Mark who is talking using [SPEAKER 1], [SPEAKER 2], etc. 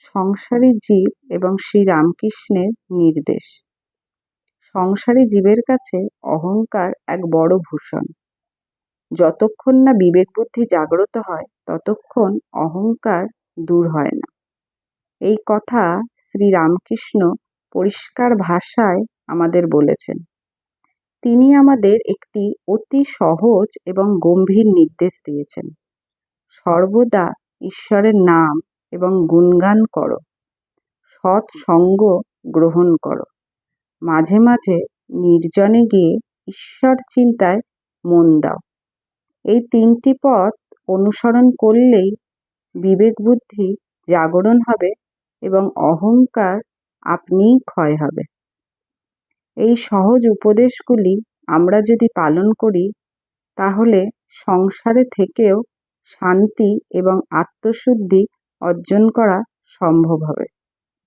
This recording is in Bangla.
[SPEAKER 1] সংসারী জীব এবং শ্রীরামকৃষ্ণের নির্দেশ। সংসারী জীবের কাছে অহংকার এক বড় ভূষণ। যতক্ষণ না বিবেক বুদ্ধি জাগ্রত হয় ততক্ষণ অহংকার দূর হয় না। এই কথা শ্রীরামকৃষ্ণ পরিষ্কার ভাষায় আমাদের বলেছেন। তিনি আমাদের একটি অতি সহজ এবং গম্ভীর নির্দেশ দিয়েছেন। সর্বদা ঈশ্বরের নাম এবং গুণগান করো, সৎ সঙ্গ গ্রহণ করো, মাঝে মাঝে নির্জনে গিয়ে ঈশ্বর চিন্তায় মন দাও। এই তিনটি পথ অনুসরণ করলেই বিবেক বুদ্ধি জাগরণ হবে এবং অহংকার আপনিই ক্ষয় হবে। এই সহজ উপদেশগুলি আমরা যদি পালন করি তাহলে সংসারে থেকেও শান্তি এবং আত্মশুদ্ধি অর্জন করা সম্ভব হবে।